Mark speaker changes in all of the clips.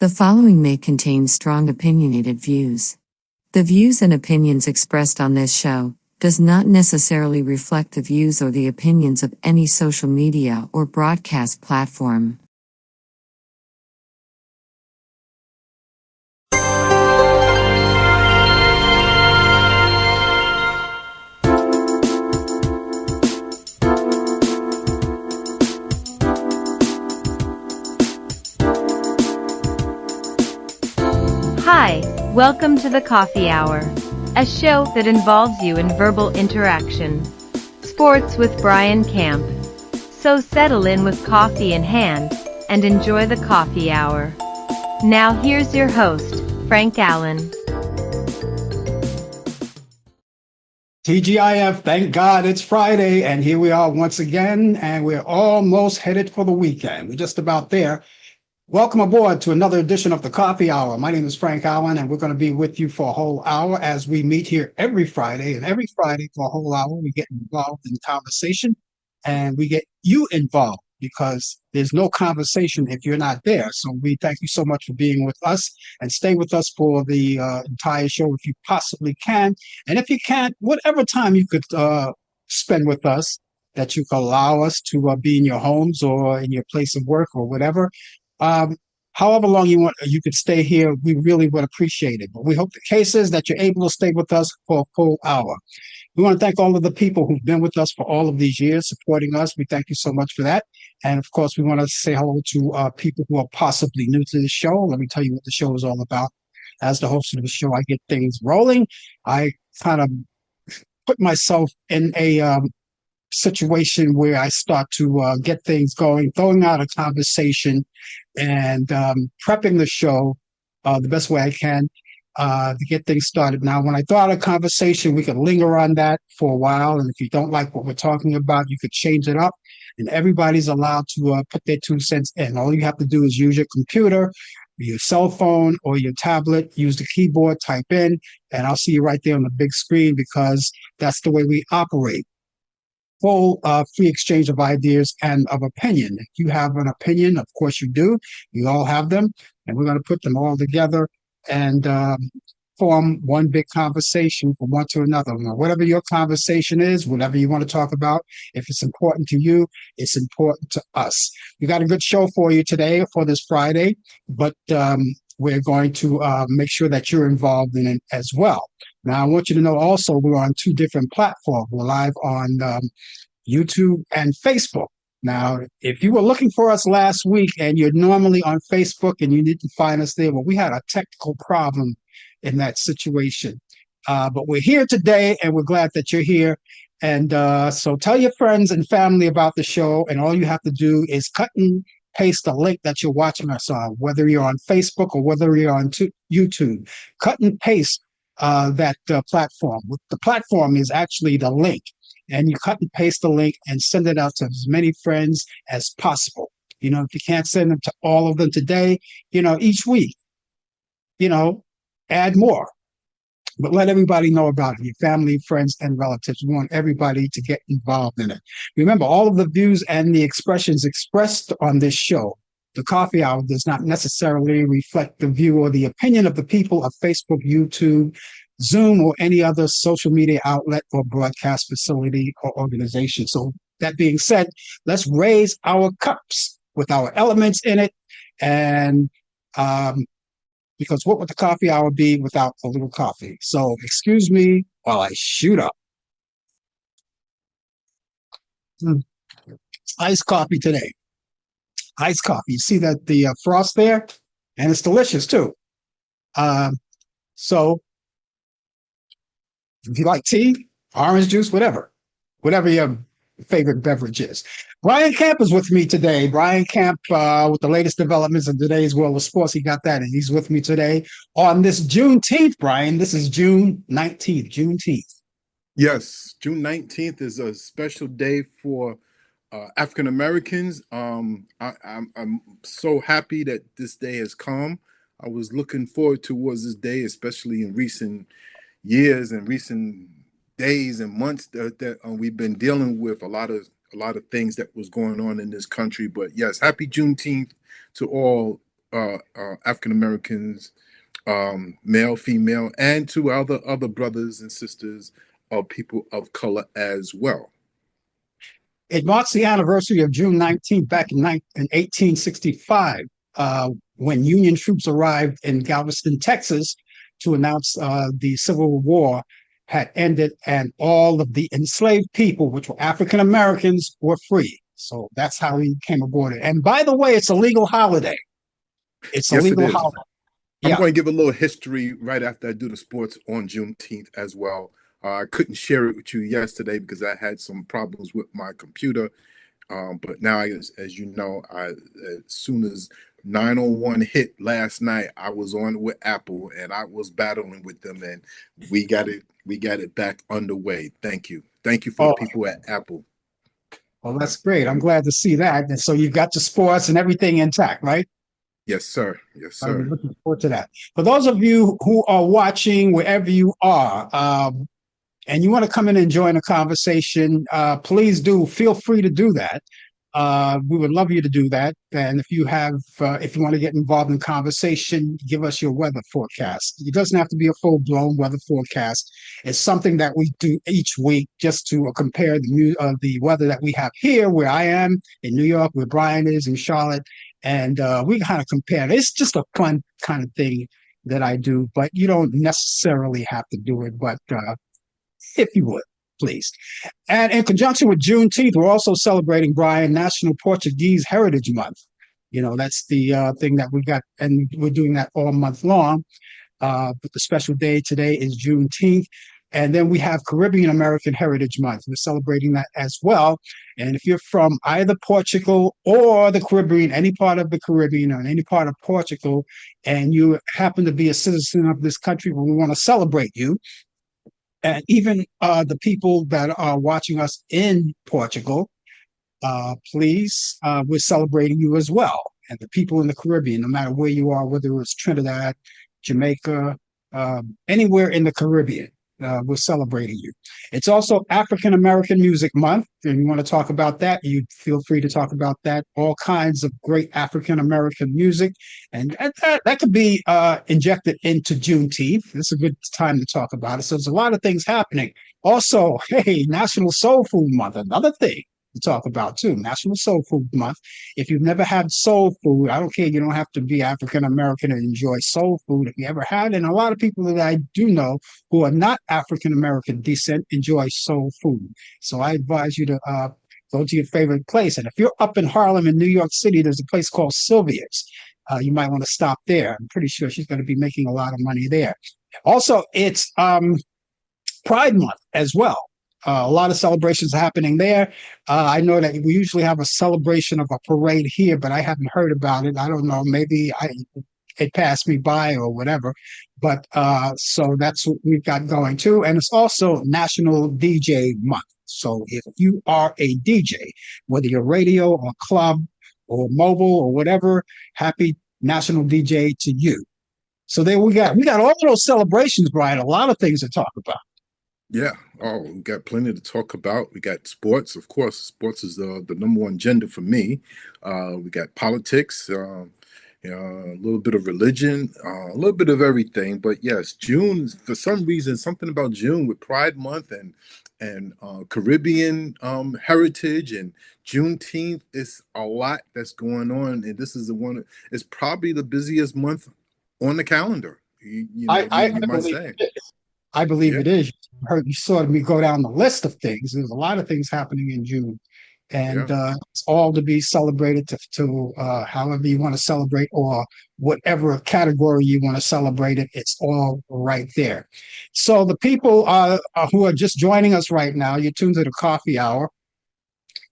Speaker 1: The following may contain strong opinionated views. The views and opinions expressed on this show does not necessarily reflect the views or the opinions of any social media or broadcast platform.
Speaker 2: Hi, welcome to the Coffee Hour, a show that involves you in verbal interaction. Sports with Brian Camp. So settle in with coffee in hand and enjoy the Coffee Hour. Now here's your host, Frank Allan.
Speaker 3: TGIF, thank God it's Friday, and here we are once again, and we're almost headed for the weekend. We're just about there. Welcome aboard to another edition of the Coffee Hour. My name is Frank Allan, and we're going to be with you for a whole hour as we meet here every Friday. And every Friday for a whole hour, we get involved in conversation, and we get you involved because there's no conversation if you're not there. So we thank you so much for being with us, and stay with us for the entire show if you possibly can. And if you can't, whatever time you could spend with us, that you could allow us to be in your homes or in your place of work or whatever. However long you could stay here, we really would appreciate it. But we hope the case is that you're able to stay with us for a full hour. We want to thank all of the people who've been with us for all of these years, supporting us. We thank you so much for that. And of course, we want to say hello to people who are possibly new to the show. Let me tell you what the show is all about. As the host of the show, I get things rolling. I kind of put myself in a situation where I start to get things going, throwing out a conversation and prepping the show the best way I can to get things started. Now, when I throw out a conversation, we could linger on that for a while. And if you don't like what we're talking about, you could change it up. And everybody's allowed to put their 2 cents in. All you have to do is use your computer, your cell phone, or your tablet, use the keyboard, type in, and I'll see you right there on the big screen because that's the way we operate. Full free exchange of ideas and of opinion. If you have an opinion, of course you do. We all have them, and we're going to put them all together and form one big conversation from one to another. Now, whatever your conversation is, whatever you want to talk about, if it's important to you, it's important to us. We got a good show for you today for this Friday, but we're going to make sure that you're involved in it as well. Now, I want you to know also we're on 2 different platforms. We're live on YouTube and Facebook. Now, if you were looking for us last week and you're normally on Facebook and you need to find us there, well, we had a technical problem in that situation. But we're here today, and we're glad that you're here. And so tell your friends and family about the show, and all you have to do is cut and paste the link that you're watching us on, whether you're on Facebook or whether you're on YouTube. Cut and paste that platform. The platform is actually the link, and you cut and paste the link and send it out to as many friends as possible. If you can't send them to all of them today, each week, add more. But let everybody know about it, your family, friends, and relatives. We want everybody to get involved in it. Remember, all of the views and the expressions expressed on this show, the Coffee Hour, does not necessarily reflect the view or the opinion of the people of Facebook, YouTube, Zoom, or any other social media outlet or broadcast facility or organization. So that being said, let's raise our cups with our elements in it. And because what would the Coffee Hour be without a little coffee? So excuse me while I shoot up. Iced coffee today. Iced coffee. You see that the frost there? And it's delicious too. So if you like tea, orange juice, whatever your favorite beverage is. Brian Camp is with me today. Brian Camp, with the latest developments in today's world of sports, he got that, and he's with me today on this Juneteeth, Brian. This is June 19th, Juneteeth.
Speaker 4: Yes, June 19th is a special day for African Americans. I'm so happy that this day has come. I was looking forward towards this day, especially in recent years and recent days and months that we've been dealing with a lot of things that was going on in this country. But yes, happy Juneteenth to all African Americans, male, female, and to other brothers and sisters of people of color as well.
Speaker 3: It marks the anniversary of June 19th back in 1865, when Union troops arrived in Galveston, Texas, to announce the Civil War had ended and all of the enslaved people, which were African Americans, were free. So that's how he came aboard it. And by the way, it's a legal holiday. It's a
Speaker 4: Yes, it
Speaker 3: legal
Speaker 4: is.
Speaker 3: holiday.
Speaker 4: I'm
Speaker 3: Yeah.
Speaker 4: going to give a little history right after I do the sports on Juneteenth as well. I couldn't share it with you yesterday because I had some problems with my computer. But now, as you know, as soon as 901 hit last night, I was on with Apple and I was battling with them, and we got it back underway. Thank you for the
Speaker 3: Oh,
Speaker 4: people at Apple.
Speaker 3: well, that's great. I'm glad to see that. And so you've got your sports and everything intact, right?
Speaker 4: Yes, sir. Yes,
Speaker 3: I'm
Speaker 4: sir.
Speaker 3: looking forward to that. For those of you who are watching wherever you are, and you want to come in and join a conversation, please do feel free to do that. We would love you to do that. And if you want to get involved in conversation, give us your weather forecast. It doesn't have to be a full blown weather forecast. It's something that we do each week just to compare the weather that we have here, where I am in New York, where Brian is in Charlotte, and we kind of compare. It's just a fun kind of thing that I do, but you don't necessarily have to do it. But if you would, please. And in conjunction with Juneteenth, we're also celebrating, Brian, National Portuguese Heritage Month. You know, that's the thing that we got, and we're doing that all month long. But the special day today is Juneteenth. And then we have Caribbean American Heritage Month. We're celebrating that as well. And if you're from either Portugal or the Caribbean, any part of the Caribbean or any part of Portugal, and you happen to be a citizen of this country, well, we want to celebrate you. And even the people that are watching us in Portugal, please, we're celebrating you as well. And the people in the Caribbean, no matter where you are, whether it's Trinidad, Jamaica, anywhere in the Caribbean, we're celebrating you. It's also African American Music Month. And you want to talk about that, you feel free to talk about that. All kinds of great African American music. And that could be injected into Juneteenth. It's a good time to talk about it. So there's a lot of things happening. Also, hey, National Soul Food Month, another thing to talk about too. National Soul Food Month. If you've never had soul food, I don't care. You don't have to be African American and enjoy soul food. If you ever had, and a lot of people that I do know who are not African American descent enjoy soul food. So I advise you to go to your favorite place. And if you're up in Harlem in New York City, there's a place called Sylvia's. You might want to stop there. I'm pretty sure she's going to be making a lot of money there. Also, it's Pride Month as well. A lot of celebrations happening there. I know that we usually have a celebration of a parade here, but I haven't heard about it. I don't know. Maybe it passed me by or whatever. But so that's what we've got going too. And it's also National DJ Month. So if you are a DJ, whether you're radio or club or mobile or whatever, happy National DJ to you. So there we got all of those celebrations, Brian. A lot of things to talk about.
Speaker 4: Yeah. Oh, we got plenty to talk about. We got sports, of course. Sports is the number one agenda for me. We got politics, a little bit of religion, a little bit of everything. But yes, June, for some reason, something about June with Pride Month and Caribbean heritage and Juneteenth, is a lot that's going on, and this is the one. It's probably the busiest month on the calendar. You
Speaker 3: I
Speaker 4: might
Speaker 3: believe
Speaker 4: say.
Speaker 3: it is. I believe
Speaker 4: Yeah,
Speaker 3: it is. You saw me go down the list of things. There's a lot of things happening in June, and
Speaker 4: yeah.
Speaker 3: it's all to be celebrated to however you want to celebrate or whatever category you want to celebrate it. It's all right there. So the people who are just joining us right now, you're tuned to the Coffee Hour,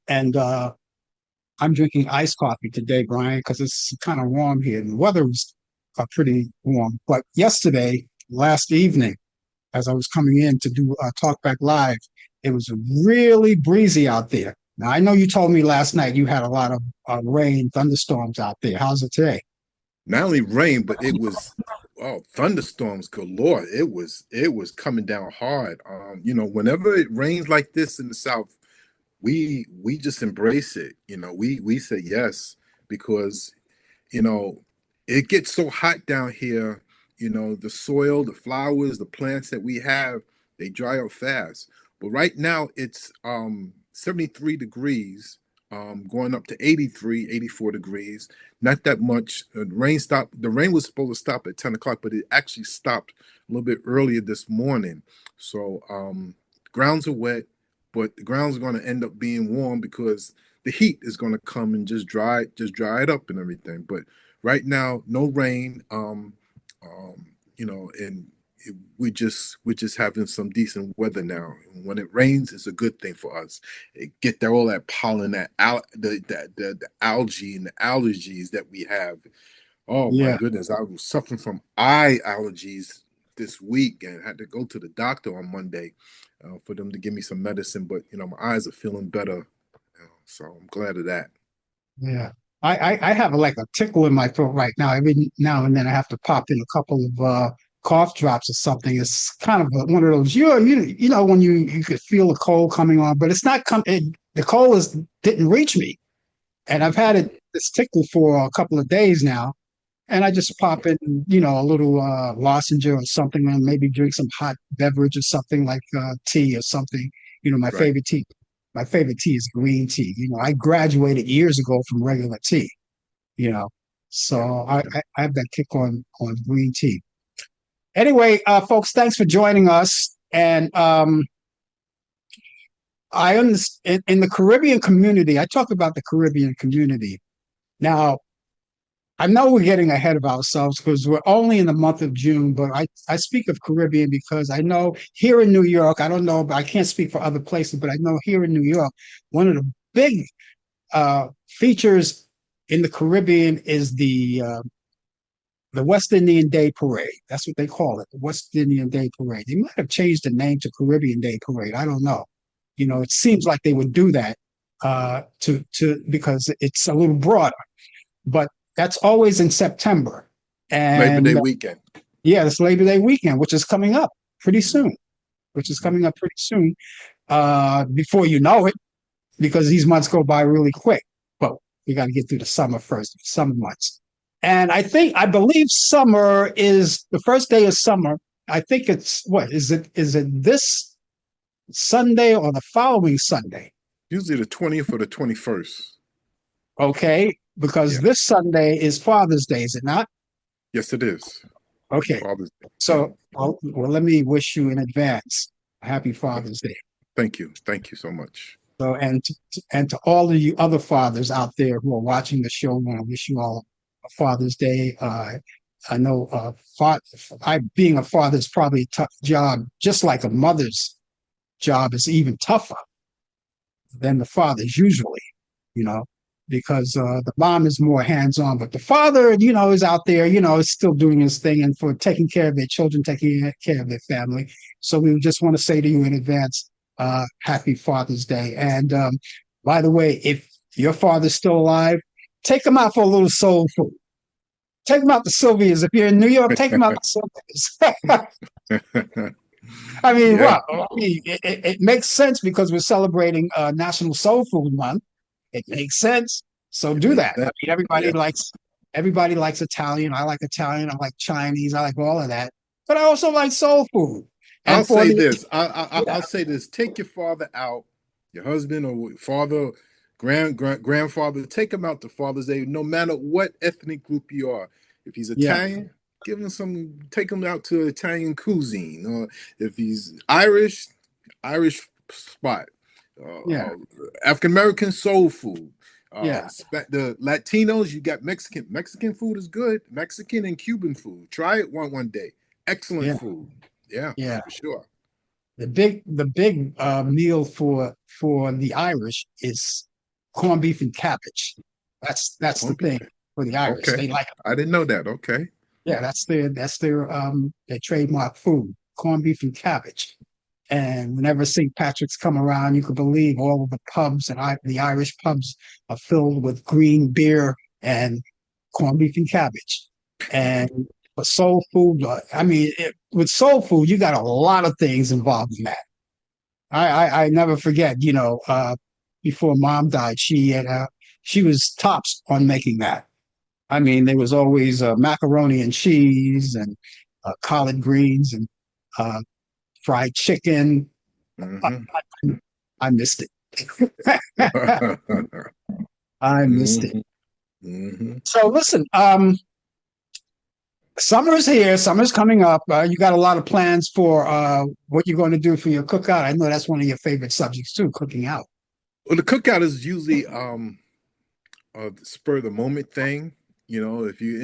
Speaker 3: and I'm drinking iced coffee today, Brian, because it's kind of warm here. And the weather was pretty warm, but yesterday, last evening, as I was coming in to do Talk Back Live, it was really breezy out there. Now, I know you told me last night you had a lot of rain, thunderstorms out there. How's it today?
Speaker 4: Not only rain, but it was thunderstorms galore. It was coming down hard. Whenever it rains like this in the South, we just embrace it. We say yes because you know it gets so hot down here. The soil, the flowers, the plants that we have, they dry up fast. But right now it's 73 degrees, going up to 83, 84 degrees. Not that much. Rain stopped. The rain was supposed to stop at 10 o'clock, but it actually stopped a little bit earlier this morning. So grounds are wet, but the grounds are going to end up being warm because the heat is going to come and just dry it up and everything. But right now, no rain. And we're just having some decent weather now. And when it rains, it's a good thing for us. It get there all that pollen, the algae and the allergies that we have. Oh my
Speaker 3: Yeah,
Speaker 4: goodness, I was suffering from eye allergies this week and had to go to the doctor on Monday for them to give me some medicine. But my eyes are feeling better, so I'm glad of that.
Speaker 3: yeah. I have like a tickle in my throat right now. Every now and then I have to pop in a couple of cough drops or something. It's kind of one of those when you could feel the cold coming on, but it's not coming. The cold didn't reach me, and I've had this tickle for a couple of days now. And I just pop in, a little lozenge or something, and maybe drink some hot beverage or something like tea or something. My
Speaker 4: Right.
Speaker 3: favorite tea. My favorite tea is green tea. I graduated years ago from regular tea. You know, so
Speaker 4: Yeah.
Speaker 3: I have that kick on green tea. Anyway, folks, thanks for joining us. And I understand in the Caribbean community. I talk about the Caribbean community now. I know we're getting ahead of ourselves because we're only in the month of June, but I speak of Caribbean because I know here in New York, I don't know, but I can't speak for other places, but I know here in New York, one of the big features in the Caribbean is the West Indian Day Parade. That's what they call it, the West Indian Day Parade. They might have changed the name to Caribbean Day Parade. I don't know. It seems like they would do that to because it's a little broader, but that's always in September.
Speaker 4: Labor Day
Speaker 3: And
Speaker 4: weekend.
Speaker 3: yeah, it's Labor Day weekend, which is coming up pretty soon, which is coming up pretty soon. Before you know it, because these months go by really quick. But we got to get through the summer first, summer months. And I believe summer is the first day of summer. I think it's what is it? Is it this Sunday or the following Sunday?
Speaker 4: Usually the 20th or the 21st.
Speaker 3: Okay, because
Speaker 4: Yeah.
Speaker 3: this Sunday is Father's Day, is it not?
Speaker 4: Yes, it is.
Speaker 3: Okay,
Speaker 4: Father's Day. Yeah.
Speaker 3: so let me wish you in advance a happy Father's Day.
Speaker 4: Thank you. Thank you so much.
Speaker 3: So, and to all of you other fathers out there who are watching the show, I want to wish you all a Father's Day. I know being a father is probably a tough job, just like a mother's job is even tougher than the father's usually, you know, because the mom is more hands-on, but the father, is out there, is still doing his thing and for taking care of their children, taking care of their family. So we just want to say to you in advance, happy Father's Day. And by the way, if your father's still alive, take him out for a little soul food. Take him out to Sylvia's. If you're in New York, take him out to Sylvia's. I mean,
Speaker 4: Yeah.
Speaker 3: what? I mean, it makes sense because we're celebrating National Soul Food Month. It makes sense. So
Speaker 4: It
Speaker 3: do
Speaker 4: makes
Speaker 3: that. I
Speaker 4: sense.
Speaker 3: mean,
Speaker 4: Yeah.
Speaker 3: everybody likes Italian. I like Italian. I like Chinese. I like all of that. But I also like soul food.
Speaker 4: I'll
Speaker 3: And for
Speaker 4: say
Speaker 3: the
Speaker 4: this. I'll
Speaker 3: yeah,
Speaker 4: say this. Take your father out, your husband or father, grandfather. Take him out to Father's Day, no matter what ethnic group you are. If he's
Speaker 3: yeah,
Speaker 4: Italian, give him some. Take him out to Italian cuisine. Or if he's Irish, Irish spot.
Speaker 3: yeah,
Speaker 4: African American soul food.
Speaker 3: yeah,
Speaker 4: The Latinos, you got Mexican. Mexican food is good. Mexican and Cuban food. Try it one day. Excellent
Speaker 3: yeah,
Speaker 4: food. Yeah,
Speaker 3: yeah.
Speaker 4: for sure.
Speaker 3: The big meal for the Irish is corned beef and cabbage. That's the
Speaker 4: Corned beef.
Speaker 3: thing for the Irish.
Speaker 4: Okay.
Speaker 3: They like
Speaker 4: I didn't know that. Okay.
Speaker 3: yeah, that's their trademark food, corned beef and cabbage. And whenever St. Patrick's come around, you can believe all of the pubs and the Irish pubs are filled with green beer and corned beef and cabbage. And for soul food, I mean, with soul food, you got a lot of things involved in that. I never forget, before mom died, she was tops on making that. I mean, there was always macaroni and cheese and collard greens and uh, fried chicken. I,
Speaker 4: Hmm.
Speaker 3: I missed it. I missed it.
Speaker 4: Hmm. Hmm.
Speaker 3: So listen, summer's here. Summer's coming up. You got a lot of plans for what you're going to do for your cookout. I know that's one of your favorite subjects too, cooking out.
Speaker 4: Well, the cookout is usually a spur of the moment thing. You know, if you're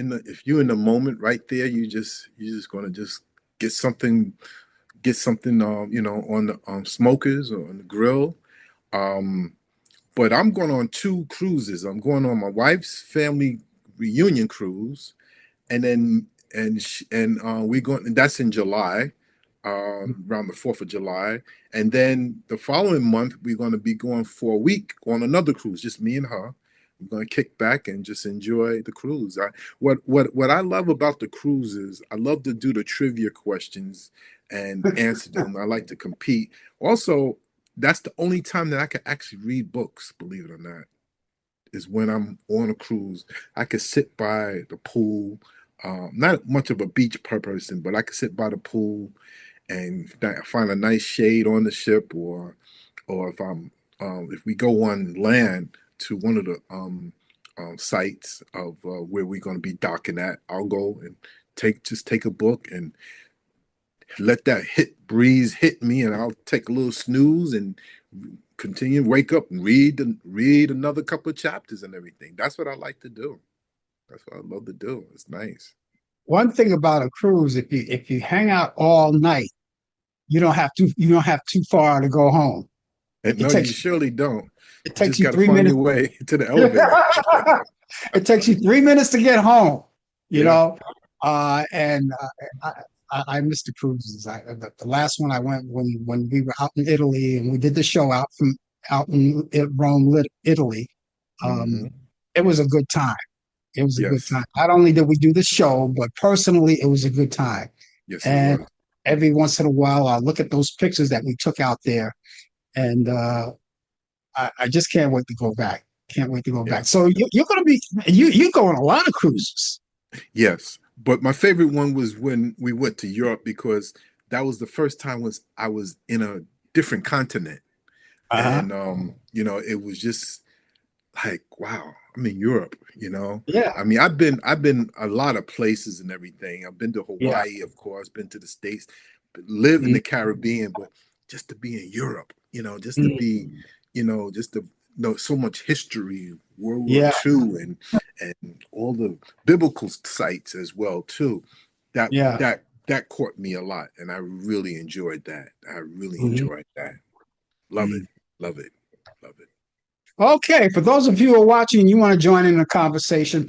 Speaker 4: in the moment right there, you're just gonna just get something get something you know, on the smokers or on the grill. Um, but I'm going on two cruises. I'm going on my wife's family reunion cruise, and then we're going. And that's in July, around the 4th of July, and then the following month we're going to be going for a week on another cruise, just me and her. We're going to kick back and just enjoy the cruise. What I love about the cruises, I love to do the trivia questions and answer them. I like to compete. Also, that's the only time that I can actually read books, believe it or not, is when I'm on a cruise. I could sit by the pool. Not much of a beach person, but I could sit by the pool and find a nice shade on the ship, or if we go on land to one of the sites of where we're going to be docking at, I'll go and take a book and let that breeze hit me, and I'll take a little snooze and continue, wake up and read another couple of chapters and everything. That's what I like to do. That's what I love to do. It's nice.
Speaker 3: One thing about a cruise, if you hang out all night, you don't have too far to go home.
Speaker 4: And
Speaker 3: It
Speaker 4: no, you
Speaker 3: takes
Speaker 4: surely don't.
Speaker 3: it
Speaker 4: You
Speaker 3: takes
Speaker 4: just
Speaker 3: you
Speaker 4: got to
Speaker 3: three
Speaker 4: find
Speaker 3: minutes.
Speaker 4: your way to the elevator.
Speaker 3: It takes you 3 minutes to get home, you
Speaker 4: Yeah.
Speaker 3: know. And I missed the cruises. The last one I went when we were out in Italy and we did the show out in Rome, Italy.
Speaker 4: Hmm.
Speaker 3: Um, it was a good time. It was a good
Speaker 4: Yes.
Speaker 3: time. Not only did we do the show, but personally, it was a good time.
Speaker 4: Yes, it
Speaker 3: And
Speaker 4: was.
Speaker 3: every once in a while, I'll look at those pictures that we took out there, and I just can't wait to go back. Can't wait to go
Speaker 4: Yeah.
Speaker 3: back. So you're going to be you go on a lot of cruises.
Speaker 4: Yes. But my favorite one was when we went to Europe, because that was the first time was I was in a different continent.
Speaker 3: Uh-huh.
Speaker 4: And you know, it was just like, wow, I'm in Europe, you know.
Speaker 3: Yeah.
Speaker 4: I mean, I've been a lot of places and everything. I've been to
Speaker 3: Yeah.
Speaker 4: Hawaii, of course, been to the States, but live in
Speaker 3: Mm,
Speaker 4: the Caribbean, but just to be in Europe, you know, just to
Speaker 3: mm,
Speaker 4: be, you know, just to know so much history, World War
Speaker 3: yeah.
Speaker 4: II, and all the biblical sites as well too. That
Speaker 3: Yeah.
Speaker 4: that caught me a lot, and I really enjoyed that. I really
Speaker 3: Mhm,
Speaker 4: enjoyed that. Love it,
Speaker 3: mm.
Speaker 4: love it, love it.
Speaker 3: Okay, for those of you who are watching and you want to join in the conversation,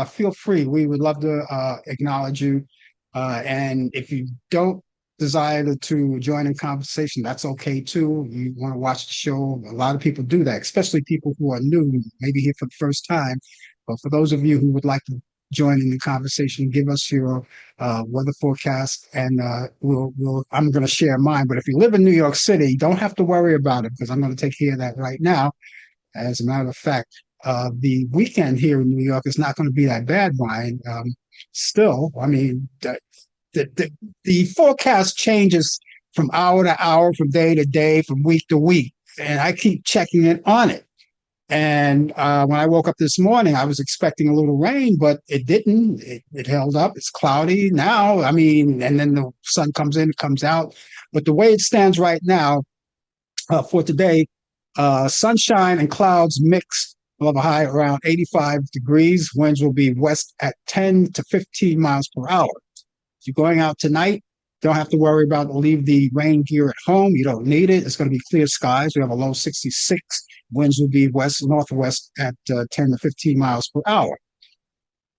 Speaker 3: feel free. We would love to acknowledge you. And if you don't desire to join in conversation, that's okay too. You want to watch the show. A lot of people do that, especially people who are new, maybe here for the first time. But for those of you who would like to join in the conversation, give us your weather forecast, and I'm going to share mine. But if you live in New York City, you don't have to worry about it because I'm going to take care of that right now. As a matter of fact, the weekend here in New York is not going to be that bad, Brian. Still, I mean, the forecast changes from hour to hour, from day to day, from week to week, and I keep checking it on it. And when I woke up this morning, I was expecting a little rain, but it didn't. It held up. It's cloudy now. I mean, and then the sun comes in, comes out. But the way it stands right now, for today, sunshine and clouds mixed. We'll have a high around 85 degrees. Winds will be west at 10 to 15 miles per hour. If you're going out tonight, don't have to worry about leave the rain gear at home. You don't need it. It's going to be clear skies. We have a low 66. Winds will be west northwest at 10 to 15 miles per hour.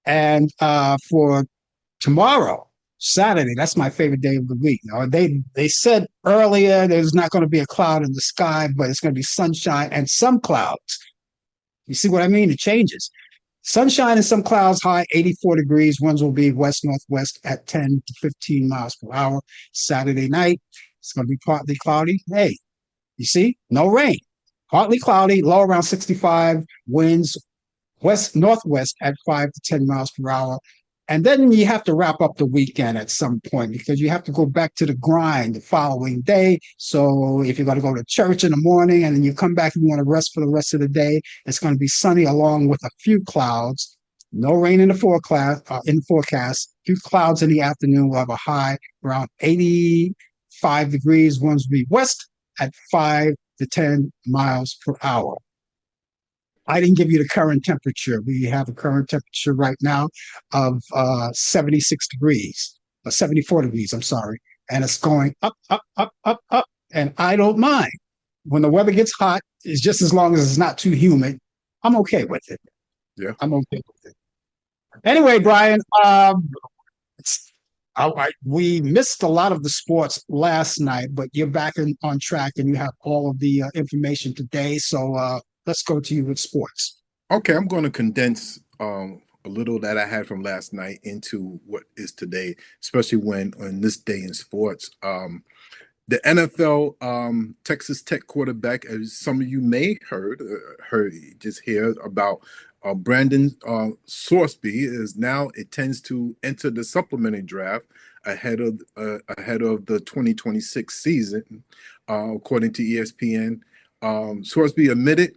Speaker 3: And for tomorrow, Saturday, that's my favorite day of the week. They said earlier there's not going to be a cloud in the sky, but it's going to be sunshine and some clouds. You see what I mean? It changes. Sunshine and some clouds, high 84 degrees. Winds will be west northwest at 10 to 15 miles per hour. Saturday night, it's going to be partly cloudy. Hey, you see, no rain. Partly cloudy, low around 65. Winds west northwest at 5 to 10 miles per hour. And then you have to wrap up the weekend at some point because you have to go back to the grind the following day. So if you're going to go to church in the morning and then you come back and you want to rest for the rest of the day, it's going to be sunny along with a few clouds. No rain in the forecast. Few clouds in the afternoon. We'll have a high around 85 degrees. Winds will be west at 5 to 10 miles per hour. I didn't give you the current temperature. We have a current temperature right now of 76 degrees, 74 degrees, I'm sorry. And it's going up, up, up, up, up. And I don't mind. When the weather gets hot, it's just as long as it's not too humid. I'm okay with it.
Speaker 4: Yeah.
Speaker 3: I'm okay with it. Anyway, Brian, we missed a lot of the sports last night, but you're back on track and you have all of the information today. So let's go to you with sports.
Speaker 4: Okay, I'm going to condense a little that I had from last night into what is today, especially when on this day in sports. The NFL Texas Tech quarterback, as some of you may heard just hear about Brandon Sorsby, is now it tends to enter the supplementary draft ahead of the 2026 season, according to ESPN. Sorsby admitted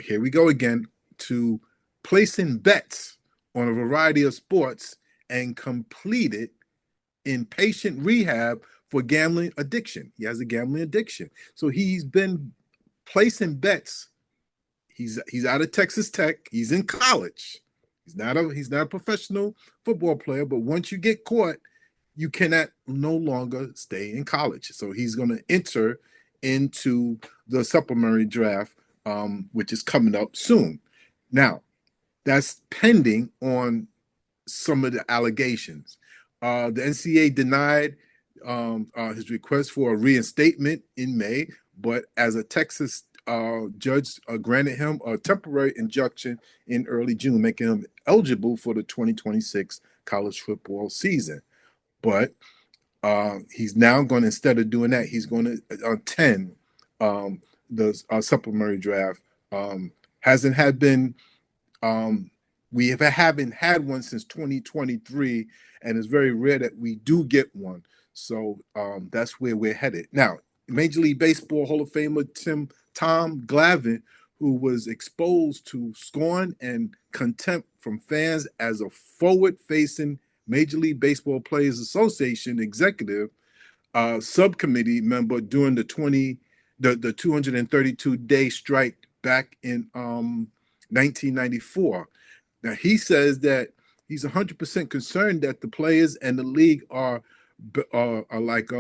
Speaker 4: here we go again, to placing bets on a variety of sports and completed inpatient rehab for gambling addiction. He has a gambling addiction. So he's been placing bets. He's out of Texas Tech. He's in college. He's not a professional football player, but once you get caught, you cannot no longer stay in college. So he's going to enter into the supplementary draft, which is coming up soon. Now, that's pending on some of the allegations. The NCAA denied his request for a reinstatement in May, but as a Texas judge granted him a temporary injunction in early June, making him eligible for the 2026 college football season. But he's now going to, instead of doing that, he's going to attend the supplementary draft. We haven't had one since 2023, and it's very rare that we do get one. So that's where we're headed. Now, Major League Baseball Hall of Famer Tom Glavine, who was exposed to scorn and contempt from fans as a forward-facing Major League Baseball Players Association executive subcommittee member during the 232-day strike back in 1994. Now, he says that he's 100% concerned that the players and the league are like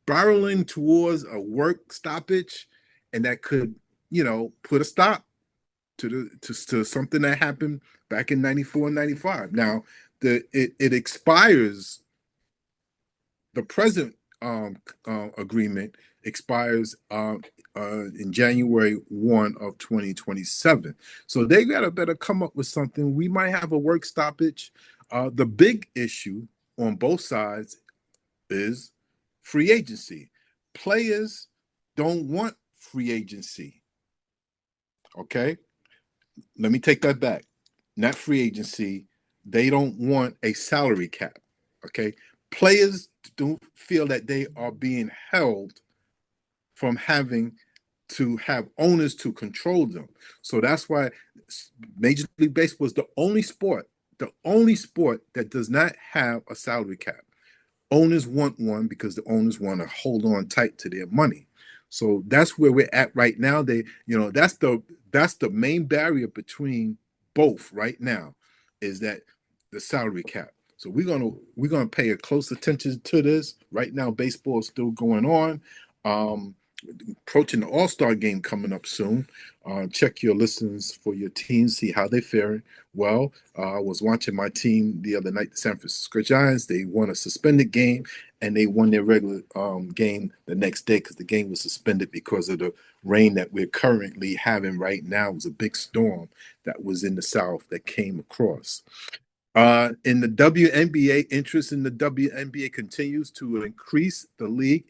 Speaker 4: barreling towards a work stoppage, and that could, put a stop to something that happened back in 94 and 95. Now, it expires, the present agreement expires in January 1 of 2027. So they better come up with something. We might have a work stoppage. The big issue on both sides is free agency. Players don't want free agency. Okay? Let me take that back. Not free agency. They don't want a salary cap. Okay? Players don't feel that they are being held from having to have owners to control them. So that's why Major League Baseball is the only sport that does not have a salary cap. Owners want one because the owners want to hold on tight to their money. So that's where we're at right now. That's the main barrier between both right now, is that the salary cap. So we're gonna pay a close attention to this. Right now, baseball is still going on. Approaching the All-Star game coming up soon. Check your listings for your teams, see how they're faring. Well, I was watching my team the other night, the San Francisco Giants. They won a suspended game, and they won their regular game the next day because the game was suspended because of the rain that we're currently having right now. It was a big storm that was in the South that came across. In the WNBA, interest in the WNBA continues to increase. The league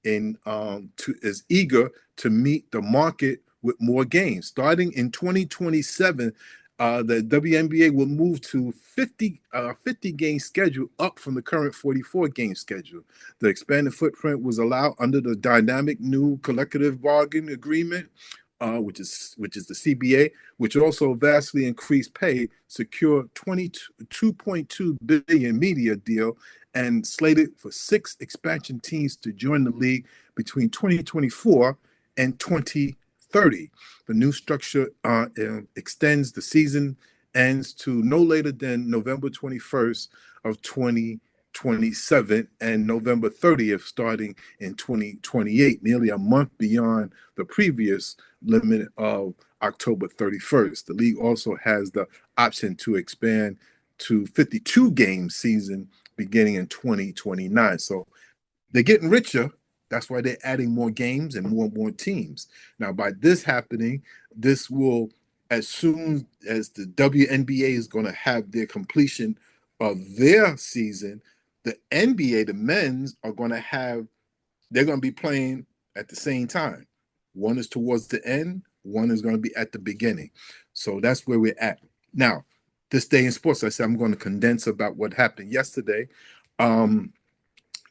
Speaker 4: is eager to meet the market with more games. Starting in 2027, the WNBA will move to 50 game schedule, up from the current 44 game schedule. The expanded footprint was allowed under the dynamic new collective bargaining agreement, which is the CBA, which also vastly increased pay, secure 22.2 billion media deal, and slated for 6 expansion teams to join the league between 2024 and 2030. The new structure extends the season, ends to no later than November 21st of 2027 and November 30th starting in 2028, nearly a month beyond the previous limit of October 31st. The league also has the option to expand to 52 game season beginning in 2029. So they're getting richer. That's why they're adding more games and more teams. Now, by this happening, this will, as soon as the WNBA is going to have their completion of their season, the NBA, the men's, are going to have, they're going to be playing at the same time. One is towards the end, one is going to be at the beginning. So that's where we're at. Now, this day in sports, I said I'm going to condense about what happened yesterday.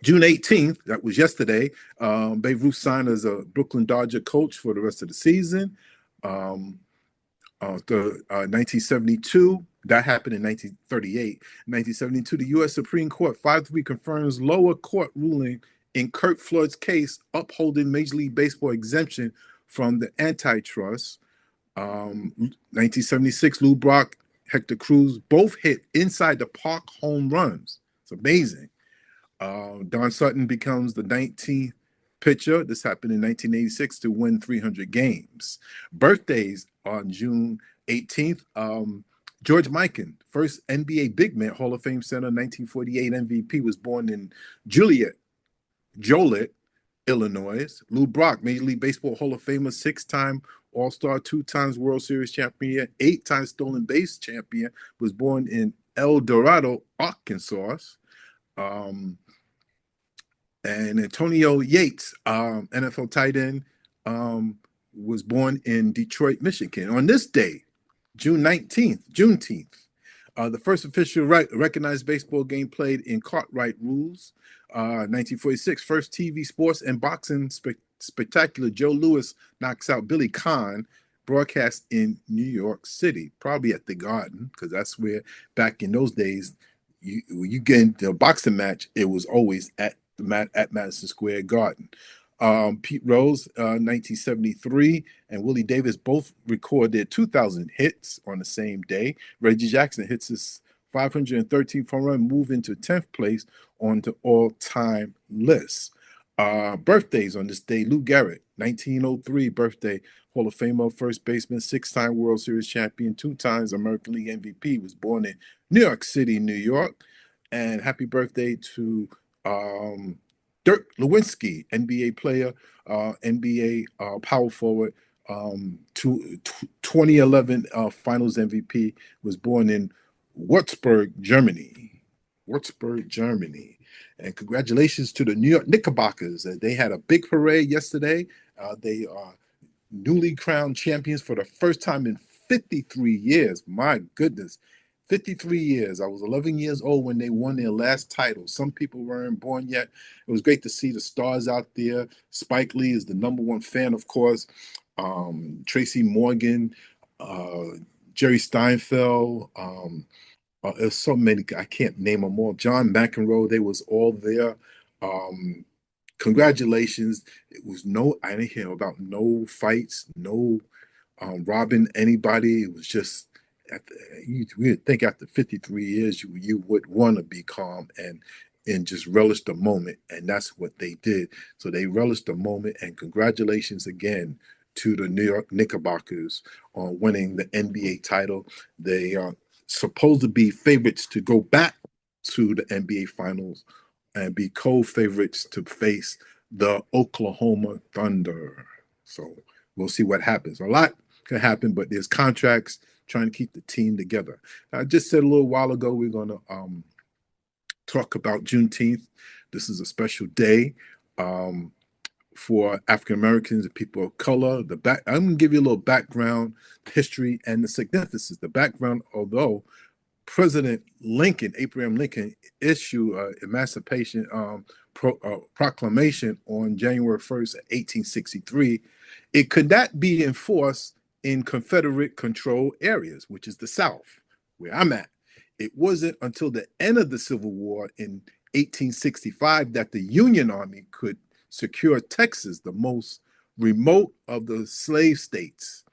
Speaker 4: June 18th, that was yesterday, Babe Ruth signed as a Brooklyn Dodger coach for the rest of the season. 1972, that happened in 1938. 1972, the U.S. Supreme Court 5-3 confirms lower court ruling in Kurt Floyd's case, upholding Major League Baseball exemption from the antitrust. 1976, Lou Brock, Hector Cruz both hit inside the park home runs. It's amazing. Don Sutton becomes the 19th pitcher. This happened in 1986 to win 300 games. Birthdays on June 18th. George Mikan, first NBA big man, Hall of Fame center, 1948 MVP, was born in Joliet, Illinois. Lou Brock, Major League Baseball Hall of Famer, 6-time All-Star, 2 times World Series champion, 8-time stolen base champion, was born in El Dorado, Arkansas. And Antonio Yates, NFL tight end, was born in Detroit, Michigan. On this day, Juneteenth, the first official recognized baseball game played in Cartwright rules. 1946, first TV sports and boxing spectacular, Joe Louis knocks out Billy Conn, broadcast in New York City, probably at the Garden, because that's where, back in those days, you get into a boxing match, it was always at Madison Square Garden. Pete Rose, 1973, and Willie Davis both record their 2000 hits on the same day. Reggie Jackson hits his 513th home run, move into 10th place on the all-time list. Birthdays on this day: Lou Gehrig, 1903 birthday, Hall of Famer, first baseman, 6-time World Series champion, 2 times American League MVP, was born in New York City, New York. And happy birthday to Dirk Nowitzki, NBA player, NBA power forward, 2011 Finals MVP, was born in Würzburg, Germany. And congratulations to the New York Knickerbockers. They had a big parade yesterday. They are newly crowned champions for the first time in 53 years. My goodness. 53 years. I was 11 years old when they won their last title. Some people weren't born yet. It was great to see the stars out there. Spike Lee is the #1 fan, of course. Tracy Morgan, Jerry Steinfeld. There's so many, I can't name them all. John McEnroe, they was all there. Congratulations. I didn't hear about no fights, no robbing anybody. It was just, you would think after 53 years you would want to be calm and just relish the moment, and that's what they did. So they relished the moment, and congratulations again to the New York Knickerbockers on winning the NBA title. They are supposed to be favorites to go back to the NBA Finals and be co-favorites to face the Oklahoma Thunder. So we'll see what happens. A lot can happen, but there's contracts trying to keep the team together. I just said a little while ago we're going to talk about Juneteenth. This is a special day for African Americans and people of color. I'm going to give you a little background, history, and the significance. The background, although President Lincoln, Abraham Lincoln, issued an emancipation proclamation on January 1st, 1863, it could not be enforced in Confederate controlled areas, which is the South, where I'm at. It wasn't until the end of the Civil War in 1865 that the Union Army could secure Texas, the most remote of the slave states.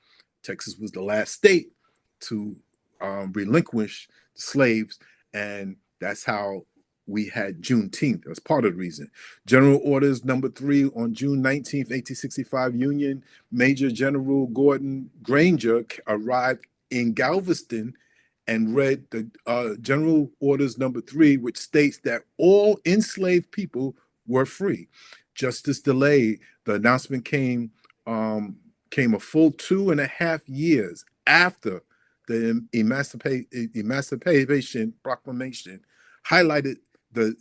Speaker 4: Texas was the last state to relinquish slaves, and that's how we had Juneteenth. That's part of the reason. General Orders Number 3 on June 19th, 1865, Union Major General Gordon Granger arrived in Galveston and read the General Orders Number 3, which states that all enslaved people were free. Justice delayed. The announcement came a full 2.5 years after the Emancipation Proclamation highlighted the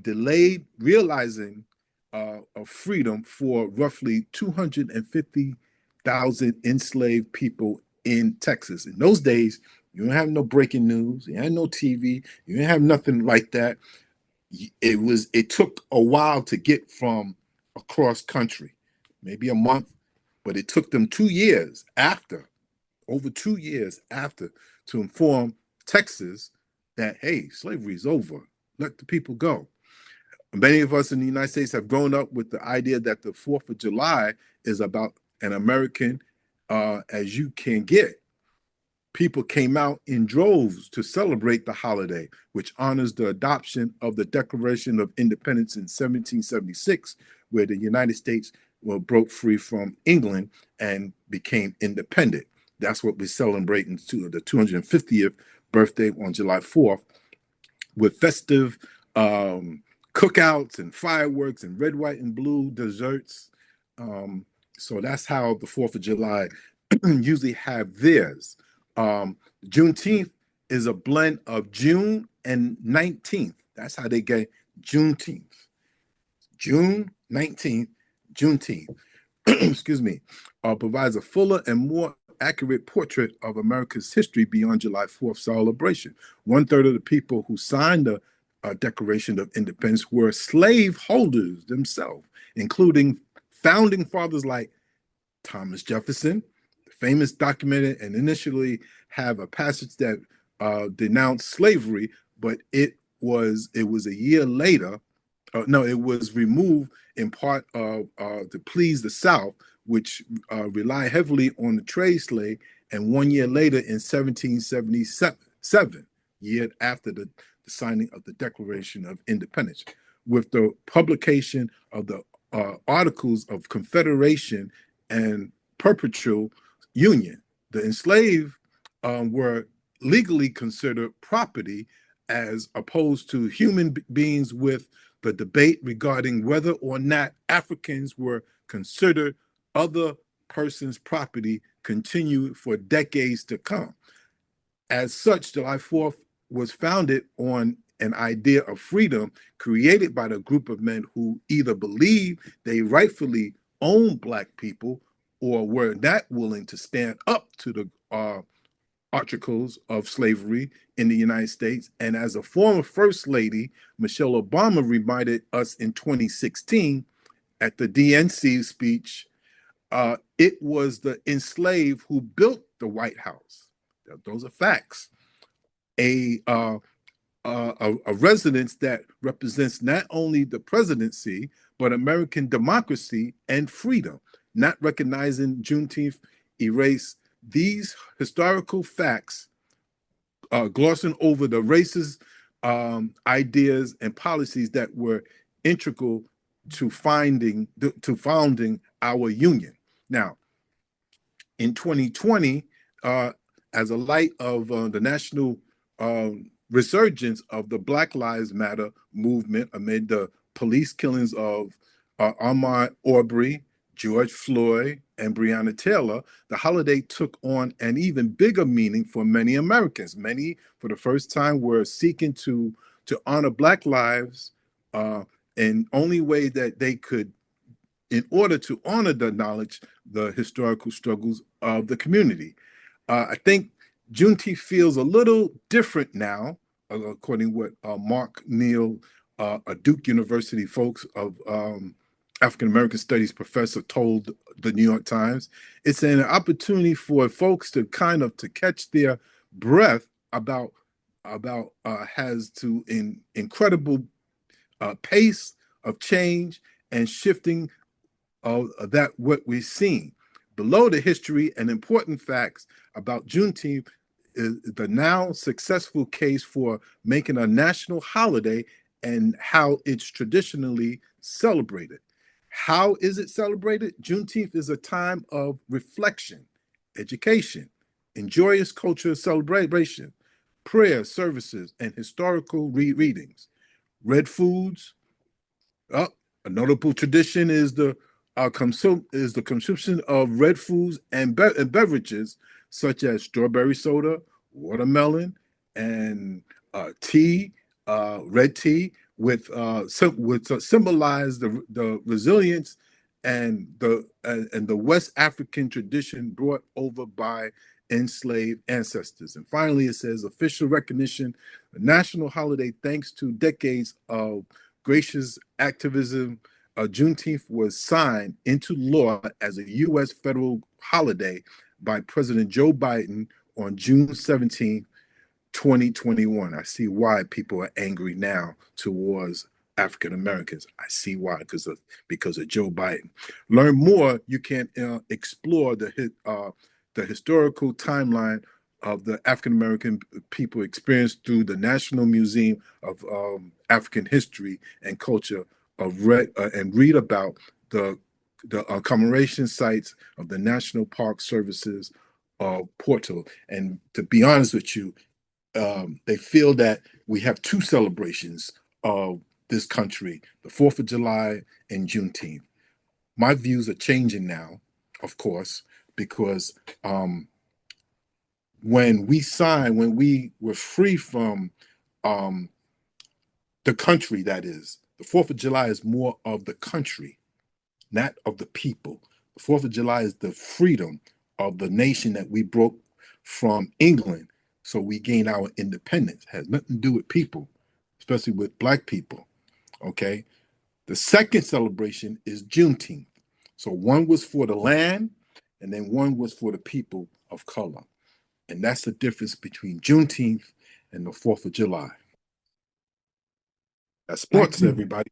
Speaker 4: delayed realizing of freedom for roughly 250,000 enslaved people in Texas. In those days, you didn't have no breaking news, you had no TV, you didn't have nothing like that. It took a while to get from across country, maybe a month, but it took them 2 years after, over 2 years after, to inform Texas that, hey, slavery is over. Let the people go. Many of us in the United States have grown up with the idea that the 4th of July is about an American as you can get. People came out in droves to celebrate the holiday, which honors the adoption of the Declaration of Independence in 1776, where the United States broke free from England and became independent. That's what we're celebrating to the 250th birthday on July 4th, with festive cookouts and fireworks and red, white, and blue desserts. So that's how the 4th of July usually have theirs. Juneteenth is a blend of June and 19th. That's how they get Juneteenth. June 19th, Juneteenth, excuse me, provides a fuller and more accurate portrait of America's history beyond July 4th celebration. 1/3 of the people who signed the Declaration of Independence were slave holders themselves, including founding fathers like Thomas Jefferson, famous documented and initially have a passage that denounced slavery, but it was a year later. It was removed in part to please the South, which relied heavily on the trade slave. And 1 year later, in 1777, year after the signing of the Declaration of Independence, with the publication of the Articles of Confederation and Perpetual Union, the enslaved were legally considered property as opposed to human beings, with the debate regarding whether or not Africans were considered other person's property continued for decades to come. As such, July 4th was founded on an idea of freedom created by the group of men who either believed they rightfully owned Black people or were not willing to stand up to the articles of slavery in the United States. And as a former First Lady, Michelle Obama reminded us in 2016 at the DNC speech, it was the enslaved who built the White House. Those are facts. A residence that represents not only the presidency, but American democracy and freedom. Not recognizing Juneteenth erase these historical facts, glossing over the racist ideas and policies that were integral to founding our union. Now, in 2020, as a light of the national resurgence of the Black Lives Matter movement amid the police killings of Ahmaud Arbery, George Floyd, and Breonna Taylor, the holiday took on an even bigger meaning for many Americans. Many, for the first time, were seeking to honor Black lives, and only way that they could in order to honor the knowledge, the historical struggles of the community. I think Juneteenth feels a little different now, according to what Mark Neal, a Duke University folks of African American Studies professor, told the New York Times. It's an opportunity for folks to kind of to catch their breath about has to incredible pace of change and shifting of that what we've seen. Below the history and important facts about Juneteenth is the now successful case for making a national holiday and how it's traditionally celebrated. How is it celebrated? Juneteenth is a time of reflection, education, and joyous cultural celebration, prayer services, and historical readings. Red foods. A notable tradition is the consumption of red foods and beverages such as strawberry soda, watermelon, and tea, red tea, with symbolize the resilience and the West African tradition brought over by enslaved ancestors. And finally, it says official recognition, a national holiday thanks to decades of gracious activism. Juneteenth was signed into law as a U.S. federal holiday by President Joe Biden on June 17, 2021. I see why people are angry now towards African Americans. I see why, because of Joe Biden. Learn more. You can explore the historical timeline of the African American people experience through the National Museum of African History and Culture and read about the commemoration sites of the National Park Services of Porto. And to be honest with you, they feel that we have two celebrations of this country, the 4th of July and Juneteenth. My views are changing now, of course, because when we were free from the country, that is, the 4th of July is more of the country, not of the people. The 4th of July is the freedom of the nation that we broke from England. So we gained our independence. It has nothing to do with people, especially with Black people. Okay. The second celebration is Juneteenth. So one was for the land, and then one was for the people of color. And that's the difference between Juneteenth and the 4th of July. That's sports, everybody.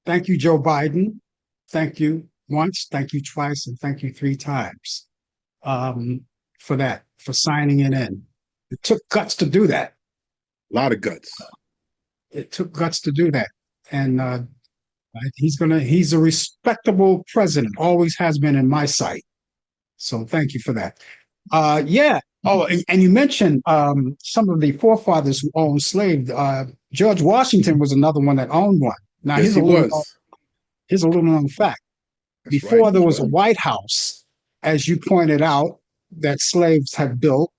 Speaker 3: Thank you, Joe Biden. Thank you once, thank you twice, and thank you 3 times for that, for signing it in. It took guts to do that.
Speaker 4: A lot of guts.
Speaker 3: It took guts to do that. And he's a respectable president, always has been in my sight. So thank you for that. Yeah. Oh, and you mentioned some of the forefathers who owned slaves. George Washington was another one that owned one. Now,
Speaker 4: yes,
Speaker 3: here's a little known fact.
Speaker 4: That's
Speaker 3: Before
Speaker 4: right.
Speaker 3: there was a White House, as you pointed out, that slaves had built,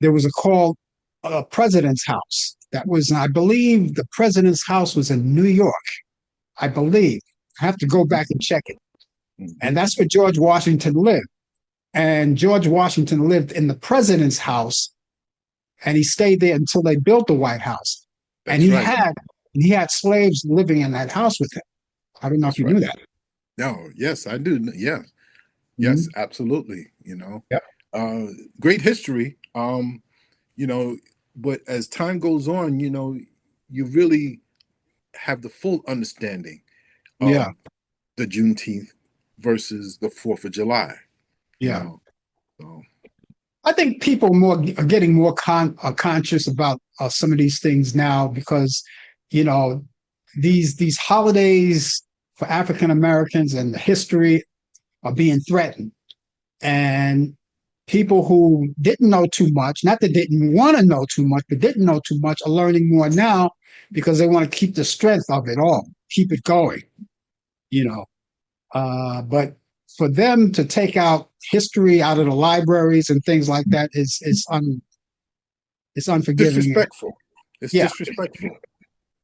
Speaker 3: there was a president's house. That was, I believe, the president's house was in New York. I believe. I have to go back and check it.
Speaker 4: Mm-hmm.
Speaker 3: And that's where George Washington lived. And George Washington lived in the president's house, and he stayed there until they built the White House.
Speaker 4: That's
Speaker 3: and
Speaker 4: right.
Speaker 3: he had slaves living in that house with him. I don't know if you knew that.
Speaker 4: No, yes, I do. Yeah. Yes, absolutely.
Speaker 3: Yep.
Speaker 4: Great history. But as time goes on, you really have the full understanding of the Juneteenth versus the 4th of July.
Speaker 3: Yeah. So I think people are getting more conscious about some of these things now because, these holidays for African Americans and the history are being threatened. And people who didn't know too much, not that didn't want to know too much, but didn't know too much, are learning more now because they want to keep the strength of it all, keep it going, But for them to take out history out of the libraries and things like that is unforgiving.
Speaker 4: Disrespectful. It's disrespectful.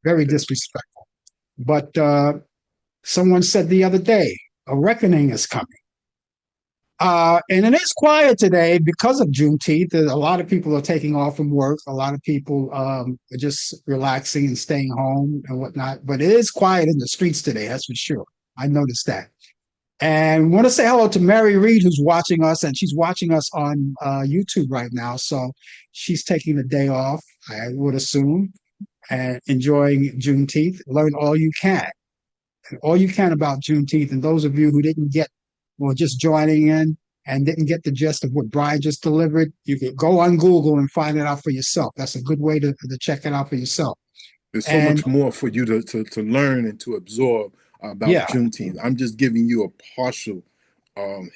Speaker 3: Very disrespectful. But Someone said the other day, a reckoning is coming. And it is quiet today because of Juneteenth. A lot of people are taking off from work. A lot of people are just relaxing and staying home and whatnot. But it is quiet in the streets today, that's for sure. I noticed that. And want to say hello to Mary Reed, who's watching us, and she's watching us on YouTube right now. So she's taking the day off, I would assume, and enjoying Juneteenth. Learn all you can about Juneteenth. And those of you who didn't get, or just joining in and didn't get the gist of what Brian just delivered, you can go on Google and find it out for yourself. That's a good way to check it out for yourself.
Speaker 4: There's so much more for you to learn and to absorb about Juneteenth. I'm just giving you a partial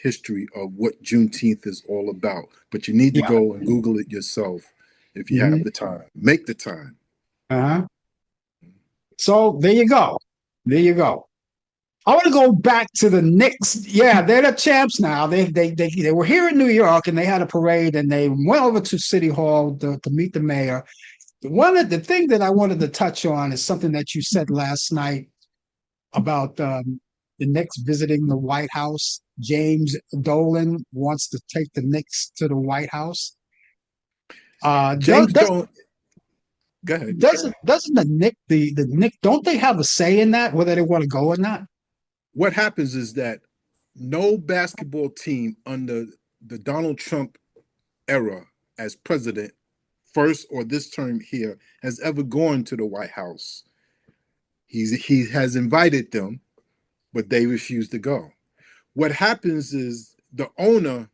Speaker 4: history of what Juneteenth is all about. But you need to go and Google it yourself if you have the time. Make the time.
Speaker 3: So there you go. There you go. I want to go back to the Knicks. Yeah, they're the champs now. They were here in New York and they had a parade and they went over to City Hall to meet the mayor. The thing that I wanted to touch on is something that you said last night about the Knicks visiting the White House. James Dolan wants to take the Knicks to the White House.
Speaker 4: James Dolan. Go ahead.
Speaker 3: Doesn't the Knicks, don't they have a say in that, whether they want to go or not?
Speaker 4: What happens is that no basketball team under the Donald Trump era as president, first or this term here, has ever gone to the White House. He has invited them, but they refuse to go. What happens is the owner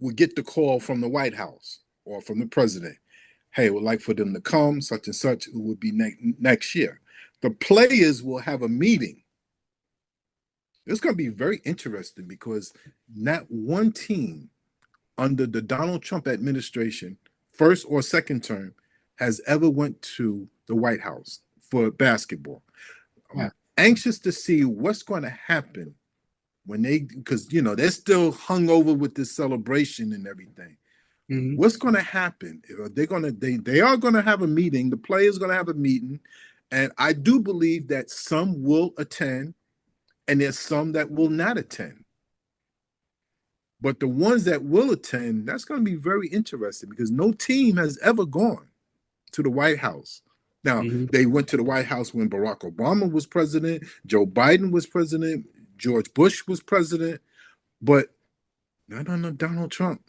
Speaker 4: will get the call from the White House or from the president. Hey, we'd like for them to come, such and such. It would be next year. The players will have a meeting. It's going to be very interesting because not one team under the Donald Trump administration, first or second term, has ever went to the White House for basketball. I'm anxious to see what's going to happen when because they're still hung over with this celebration and everything. What's going to happen? They are going to have a meeting. The players are going to have a meeting, and I do believe that some will attend, and there's some that will not attend. But the ones that will attend, that's going to be very interesting because no team has ever gone to the White House. Now, they went to the White House when Barack Obama was president, Joe Biden was president, George Bush was president, but not under Donald Trump.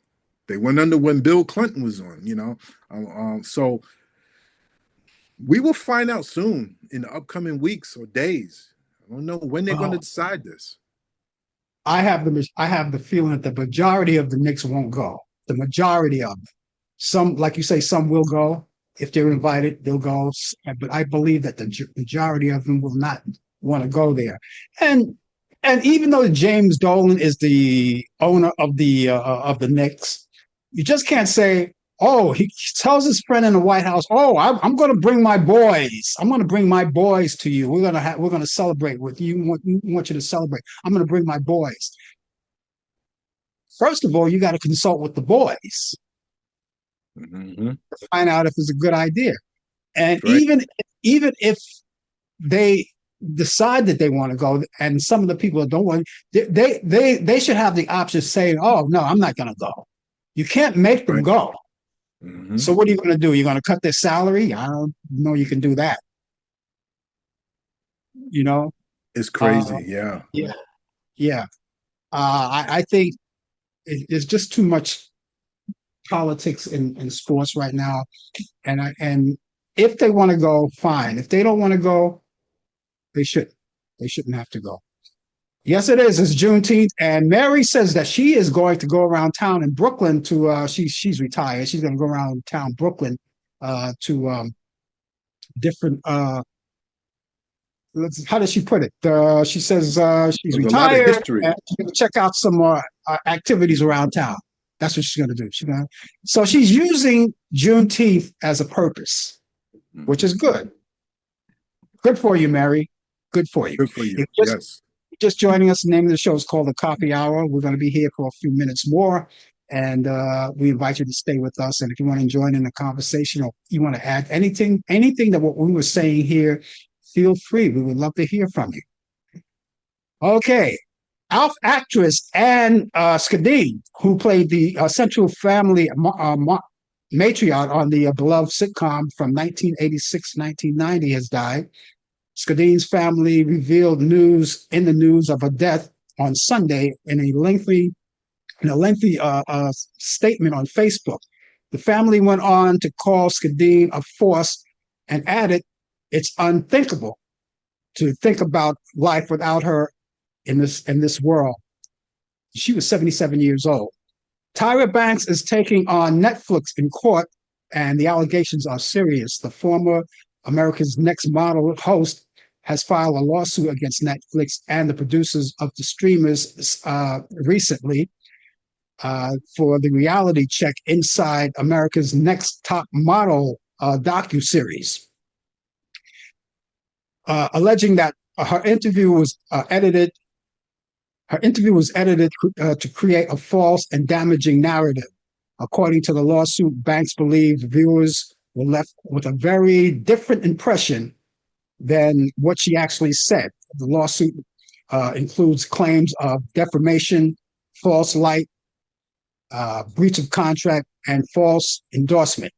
Speaker 4: They went under when Bill Clinton was on, so we will find out soon in the upcoming weeks or days. I don't know when they're going to decide this.
Speaker 3: I have the feeling that the majority of the Knicks won't go. The majority of them. Some, like you say, some will go. If they're invited, they'll go. But I believe that the majority of them will not want to go there. And even though James Dolan is the owner of the Knicks, you just can't say, oh, he tells his friend in the White House, oh, I'm going to bring my boys. I'm going to bring my boys to you. We're going to celebrate with you. We want you to celebrate. I'm going to bring my boys. First of all, you got to consult with the boys to find out if it's a good idea. And even if they decide that they want to go, and some of the people that don't want, they should have the option of saying, oh, no, I'm not going to go. You can't make them go. So what are you going to do? You're going to cut their salary? I don't know you can do that.
Speaker 4: It's crazy.
Speaker 3: Yeah. I think there's just too much politics in sports right now. And if they want to go, fine. If they don't want to go, they shouldn't. They shouldn't have to go. Yes, it is. It's Juneteenth, and Mary says that she is going to go around town in Brooklyn to. She's retired. She's going to go around town Brooklyn to different. How does she put it? She says she's retired. And she's going to check out some more activities around town. That's what she's going to do. So she's using Juneteenth as a purpose, which is good. Good for you, Mary. Good for you.
Speaker 4: Good for you. Yes.
Speaker 3: Just joining us, the name of the show is called The Coffee Hour. We're going to be here for a few minutes more, and we invite you to stay with us. And if you want to join in the conversation or you want to add anything that what we were saying here, feel free. We would love to hear from you. Okay. Actress Anne Skadine, who played the central family matriarch on the beloved sitcom from 1986 to 1990, has died. Skadine's family revealed news in the news of her death on Sunday in a lengthy statement on Facebook. The family went on to call Skadine a force and added, "It's unthinkable to think about life without her in this world." She was 77 years old. Tyra Banks is taking on Netflix in court, and the allegations are serious. The former America's Next Model host has filed a lawsuit against Netflix and the producers of the streamers recently for the reality check Inside America's Next Top Model docuseries, alleging that her interview was edited. Her interview was edited to create a false and damaging narrative. According to the lawsuit, Banks believes viewers were left with a very different impression than what she actually said. The lawsuit includes claims of defamation, false light, breach of contract, and false endorsement.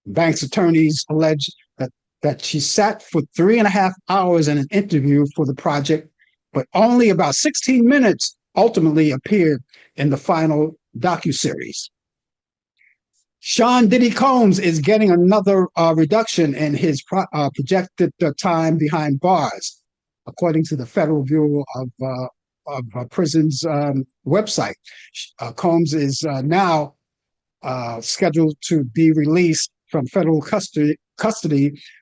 Speaker 3: Banks' attorneys allege that she sat for 3.5 hours in an interview for the project, but only about 16 minutes ultimately appeared in the final docuseries. Sean Diddy Combs is getting another reduction in his projected time behind bars, according to the Federal Bureau of Prisons website. Combs is now scheduled to be released from federal custody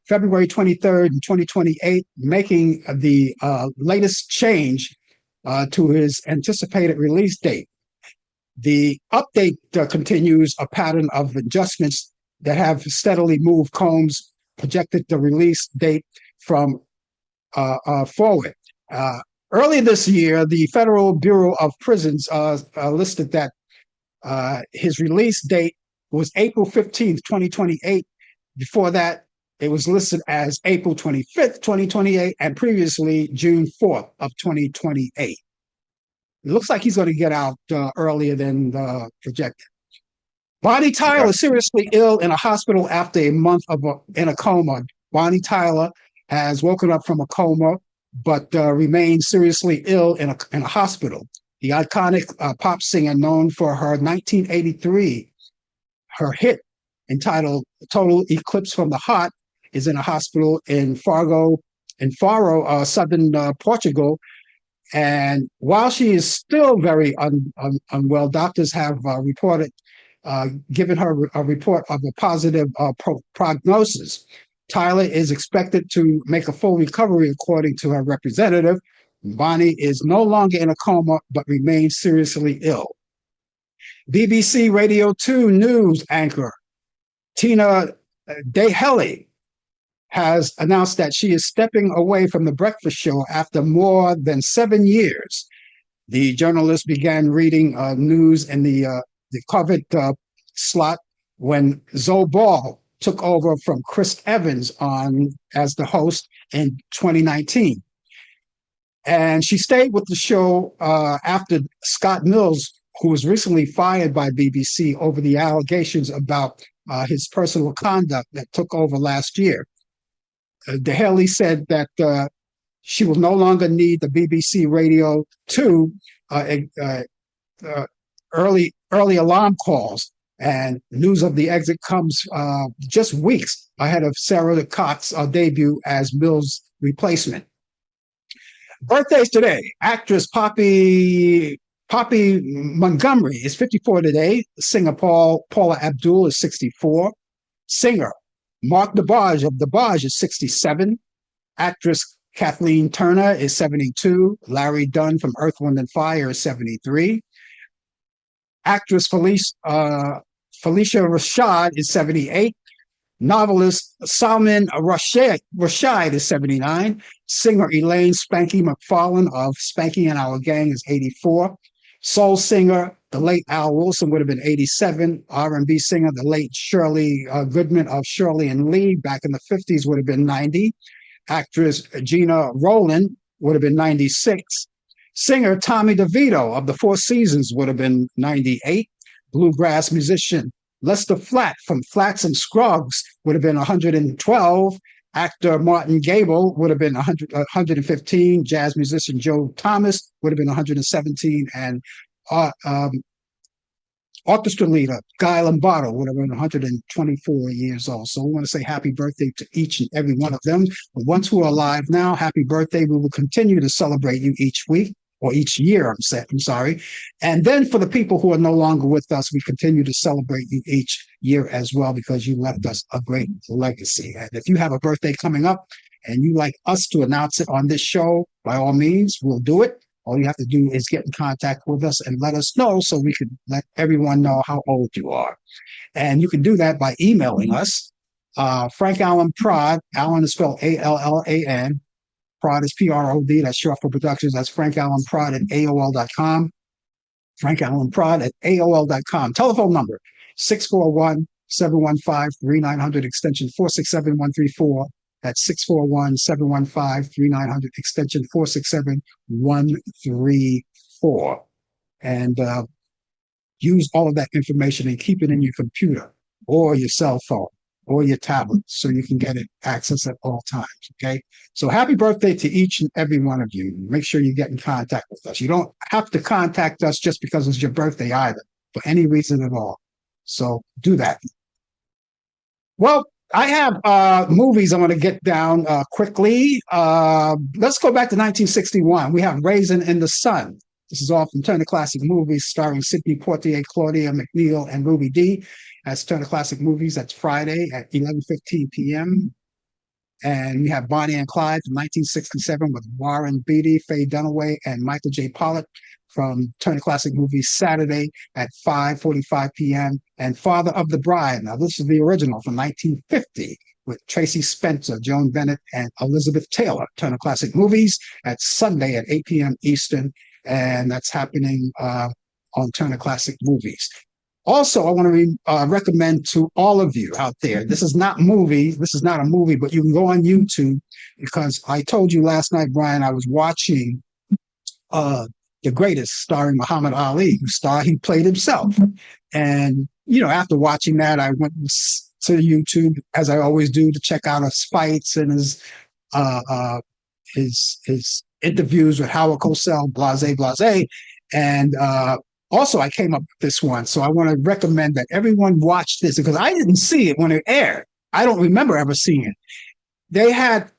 Speaker 3: February 23rd, 2028, making the latest change to his anticipated release date. The update continues a pattern of adjustments that have steadily moved Combs' projected the release date from forward. Earlier this year, the Federal Bureau of Prisons listed that his release date was April 15th, 2028. Before that, it was listed as April 25th, 2028, and previously June 4th of 2028. It looks like he's going to get out earlier than projected. Bonnie Tyler seriously ill in a hospital after a month in a coma. Bonnie Tyler has woken up from a coma, but remains seriously ill in a hospital. The iconic pop singer, known for her 1983 hit entitled "Total Eclipse from the Heart," is in a hospital in Faro, southern Portugal. And while she is still very unwell, doctors have given her a report of a positive prognosis. Tyler is expected to make a full recovery, according to her representative. Bonnie is no longer in a coma, but remains seriously ill. BBC Radio 2 news anchor Tina Dahelli has announced that she is stepping away from the breakfast show after more than 7 years. The journalist began reading news in the covered slot when Zoe Ball took over from Chris Evans as the host in 2019. And she stayed with the show after Scott Mills, who was recently fired by BBC over the allegations about his personal conduct that took over last year. Dahelli said that she will no longer need the BBC Radio 2 early alarm calls, and news of the exit comes just weeks ahead of Sarah Cox's debut as Mills' replacement. Birthdays today: actress Poppy Montgomery is 54 today. Singer Paula Abdul is 64. Singer Mark DeBarge of DeBarge is 67. Actress Kathleen Turner is 72. Larry Dunn from Earth, Wind, and Fire is 73. Actress Felicia Rashad is 78. Novelist Salman Rushdie is 79. Singer Elaine Spanky McFarlane of Spanky and Our Gang is 84. Soul singer, the late Al Wilson, would have been 87. R&B singer, the late Shirley Goodman of Shirley and Lee, back in the 50s, would have been 90. Actress Gina Rowland would have been 96. Singer Tommy DeVito of the Four Seasons would have been 98. Bluegrass musician Lester Flatt from Flats and Scruggs would have been 112. Actor Martin Gable would have been 115. Jazz musician Joe Thomas would have been 117. And orchestra leader Guy Lombardo would have been 124 years old. So we want to say happy birthday to each and every one of them. The ones who are alive now, happy birthday. We will continue to celebrate you each week or each year, I'm sorry. And then for the people who are no longer with us, we continue to celebrate you each year as well because you left us a great legacy. And if you have a birthday coming up and you like us to announce it on this show, by all means, we'll do it. All you have to do is get in contact with us and let us know so we can let everyone know how old you are. And you can do that by emailing us. Frank Allan Prod, Allan is spelled Allan. Prod is Prod. That's short for productions. That's Frank Allan Prod at AOL.com. Frank Allan Prod at AOL.com. Telephone number 641-715-3900, extension 467134. That's 641-715-3900, extension 467134. And use all of that information and keep it in your computer or your cell phone or your tablet so you can get it access at all times, okay? So happy birthday to each and every one of you. Make sure you get in contact with us. You don't have to contact us just because it's your birthday either, for any reason at all. So do that. Well, I have movies I want to get down quickly. Let's go back to 1961. We have Raisin in the Sun. This is all from Turner Classic Movies, starring Sidney Poitier, Claudia McNeil, and Ruby Dee. That's Turner Classic Movies. That's Friday at 11:15 p.m. And we have Bonnie and Clyde from 1967 with Warren Beatty, Faye Dunaway, and Michael J. Pollock from Turner Classic Movies, Saturday at 5:45 p.m. And Father of the Bride. Now, this is the original from 1950 with Tracy Spencer, Joan Bennett, and Elizabeth Taylor. Turner Classic Movies at Sunday at 8 p.m. Eastern. And that's happening on Turner Classic Movies. Also, I want to recommend to all of you out there, this is not a movie, but you can go on YouTube because I told you last night, Brian, I was watching The Greatest starring Muhammad Ali, he played himself. And, after watching that, I went to YouTube, as I always do, to check out his fights and his interviews with Howard Cosell, blase. And also, I came up with this one. So I want to recommend that everyone watch this because I didn't see it when it aired. I don't remember ever seeing it. They had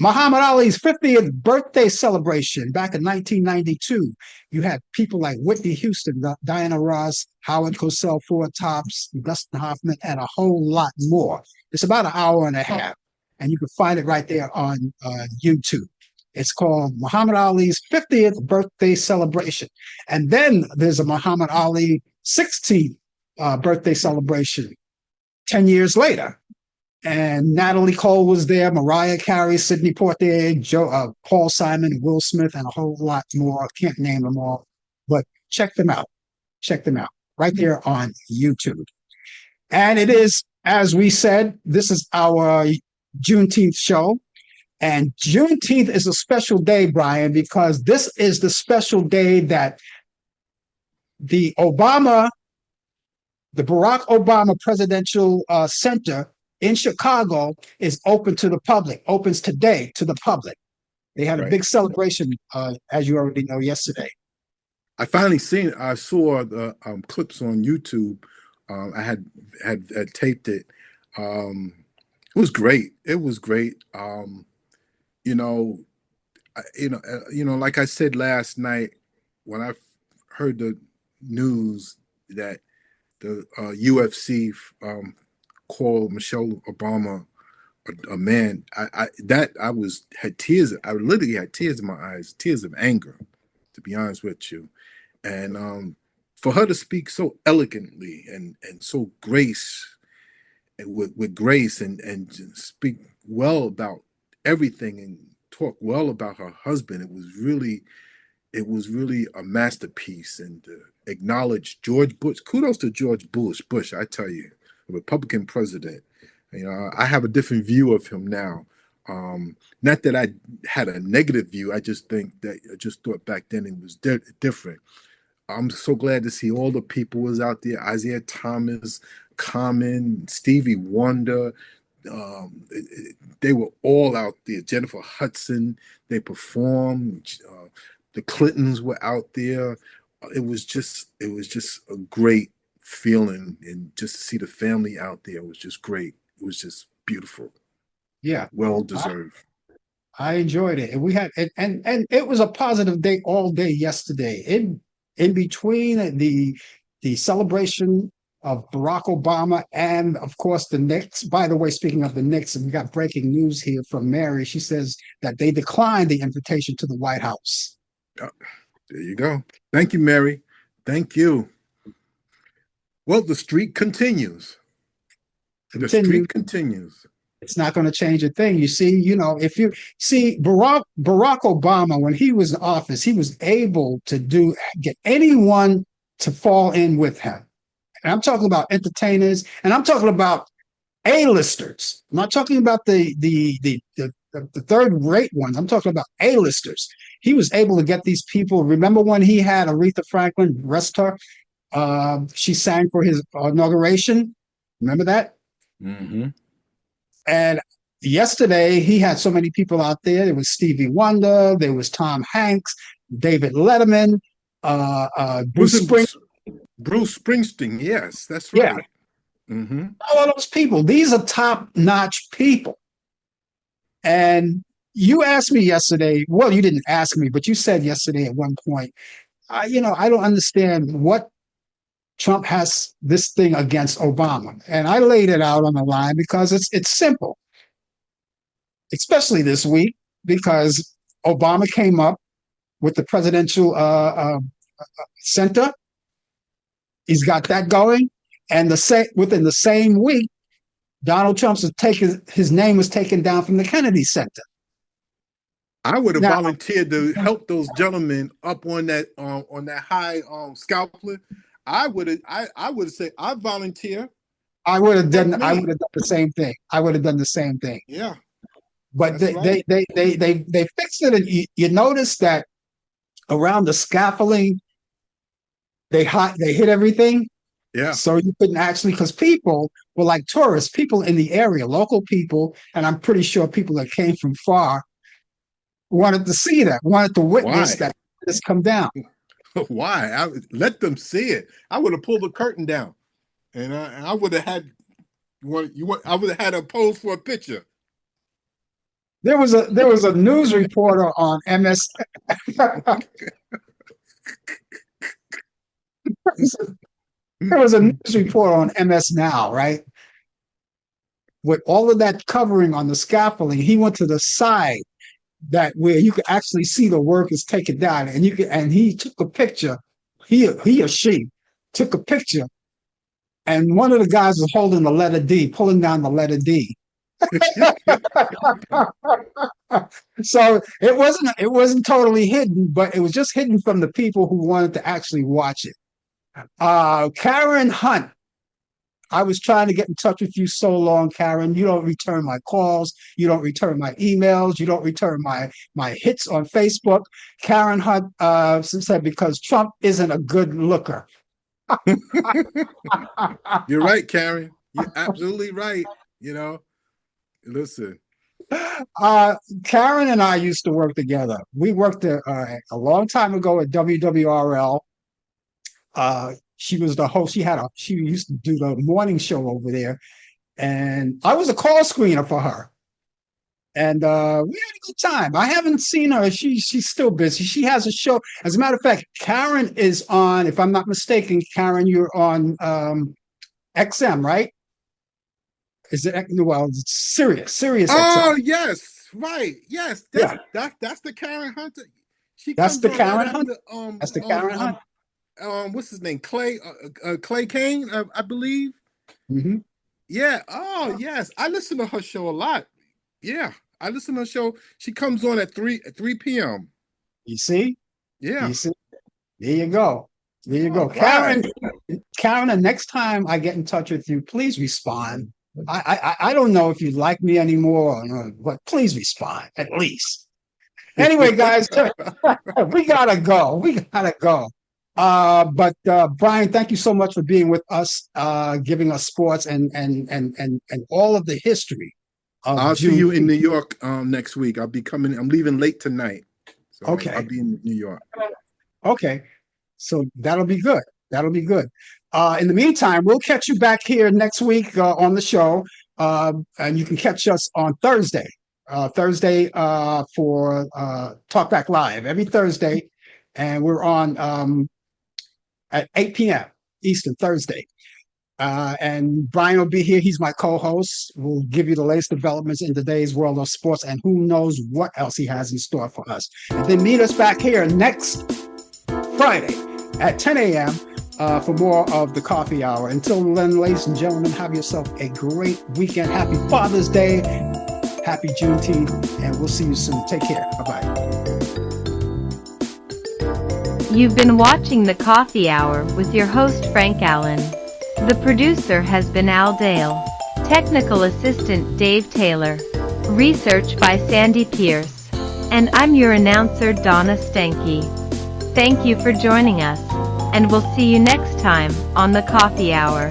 Speaker 3: Muhammad Ali's 50th birthday celebration back in 1992. You had people like Whitney Houston, Diana Ross, Howard Cosell, Four Tops, Dustin Hoffman, and a whole lot more. It's about an hour and a half, and you can find it right there on YouTube. It's called Muhammad Ali's 50th birthday celebration. And then there's a Muhammad Ali 16th birthday celebration 10 years later. And Natalie Cole was there, Mariah Carey, Sidney Poitier, Paul Simon, Will Smith, and a whole lot more. I can't name them all, but check them out. Check them out right there on YouTube. And it is, as we said, this is our Juneteeth show. And Juneteenth is a special day, Brian, because this is the special day that the Barack Obama Presidential Center in Chicago is open to the public, opens today to the public. They had a big celebration, as you already know, yesterday.
Speaker 4: I finally saw the clips on YouTube. I had taped it. It was great. It was great. Like I said last night, when I heard the news that the UFC called Michelle Obama a man, I literally had tears in my eyes, tears of anger, to be honest with you. And for her to speak so elegantly and so with grace and speak well about everything and talk well about her husband, it was really a masterpiece. And acknowledge George Bush. Kudos to George Bush, I tell you, a Republican president. I have a different view of him now, Not that I had a negative view. I just thought back then it was different. I'm so glad to see all the people was out there. Isaiah Thomas, Common, Stevie Wonder. They were all out there. Jennifer Hudson, they performed. The Clintons were out there. It was just a great feeling, and just to see the family out there was just great. It was just beautiful.
Speaker 3: Yeah,
Speaker 4: Well deserved.
Speaker 3: I enjoyed it, and we had and it was a positive day all day yesterday. In between the celebration of Barack Obama and of course the Knicks. By the way, speaking of the Knicks, we got breaking news here from Mary. She says that they declined the invitation to the White House.
Speaker 4: Oh, there you go. Thank you, Mary. Thank you. Well, the streak continues. The streak continues.
Speaker 3: It's not going to change a thing. You see, if you see Barack Obama, when he was in office, he was able to get anyone to fall in with him. And I'm talking about entertainers, and I'm talking about A-listers. I'm not talking about the third-rate ones. I'm talking about A-listers. He was able to get these people. Remember when he had Aretha Franklin, rest her? She sang for his inauguration. Remember that?
Speaker 4: Mm-hmm.
Speaker 3: And yesterday, he had so many people out there. There was Stevie Wonder, there was Tom Hanks, David Letterman, Bruce
Speaker 4: Springsteen. Yes, that's
Speaker 3: right.
Speaker 4: Yeah. Mm-hmm.
Speaker 3: All of those people. These are top-notch people. And you asked me yesterday. Well, you didn't ask me, but you said yesterday at one point, I don't understand what Trump has this thing against Obama. And I laid it out on the line because it's simple, especially this week, because Obama came up with the presidential center. He's got that going. And within the same week, Donald Trump's his name was taken down from the Kennedy Center.
Speaker 4: I would have volunteered to help those gentlemen up on that high scalpel. I would have said I volunteer.
Speaker 3: I would have done the same thing.
Speaker 4: Yeah.
Speaker 3: But they fixed it, and you notice that around the scaffolding, they hit everything.
Speaker 4: Yeah.
Speaker 3: So you couldn't actually, because people were like tourists, people in the area, local people, and I'm pretty sure people that came from far wanted to see that, wanted to witness that this come down.
Speaker 4: Why? I would let them see it. I would have pulled the curtain down, and I would have had I would have had a pose for a picture.
Speaker 3: There was a news reporter on MS. There was a news reporter on MS Now, right? With all of that covering on the scaffolding, he went to the side where you could actually see the workers take it down, and he took a picture. He or she took a picture, and one of the guys was holding the letter D, pulling down the letter D. So it wasn't totally hidden, but it was just hidden from the people who wanted to actually watch it. Karen Hunt, I was trying to get in touch with you so long, Karen. You don't return my calls. You don't return my emails. You don't return my hits on Facebook. Karen Hunt said because Trump isn't a good looker.
Speaker 4: You're right, Karen. You're absolutely right. Listen.
Speaker 3: Karen and I used to work together. We worked a long time ago at WWRL. She was the host. She used to do the morning show over there, and I was a call screener for her. And we had a good time. I haven't seen her. She's still busy. She has a show. As a matter of fact, Karen is on. If I'm not mistaken, Karen, you're on XM, right? Is it? Well, it's Sirius.
Speaker 4: Oh,
Speaker 3: XM.
Speaker 4: yes, right. Yes, that's the Karen Hunter.
Speaker 3: That's the Karen Hunt. That's the Karen Hunt.
Speaker 4: What's his name? Clay Kane, I believe.
Speaker 3: Mm-hmm.
Speaker 4: Yeah. Oh, yes. I listen to her show a lot. Yeah, I listen to her show. She comes on at 3 p.m.
Speaker 3: You see?
Speaker 4: Yeah.
Speaker 3: You see? There you go. There you go.
Speaker 4: Right.
Speaker 3: Karen, the next time I get in touch with you, please respond. I don't know if you like me anymore, but please respond at least. Anyway, guys, we gotta go. We gotta go. But Brian, thank you so much for being with us, giving us sports and all of the history of
Speaker 4: I'll see
Speaker 3: June.
Speaker 4: you in New York next week. I'll be coming. I'm leaving late tonight, so I'll
Speaker 3: Okay.
Speaker 4: be in New York.
Speaker 3: Okay. So that'll be good. That'll be good. In the meantime, we'll catch you back here next week on the show. And you can catch us on Thursday. Thursday for Talkback Live every Thursday. And we're on at 8 p.m. Eastern Thursday. And Brian will be here. He's my co-host. We'll give you the latest developments in today's world of sports and who knows what else he has in store for us. And then meet us back here next Friday at 10 a.m. For more of the coffee hour. Until then, ladies and gentlemen, have yourself a great weekend. Happy Father's Day. Happy Juneteenth. And we'll see you soon. Take care. Bye-bye.
Speaker 2: You've been watching The Coffee Hour with your host Frank Allan. The producer has been Al Dale. Technical assistant Dave Taylor. Research by Sandy Pierce. And I'm your announcer Donna Stenke. Thank you for joining us, and we'll see you next time on The Coffee Hour.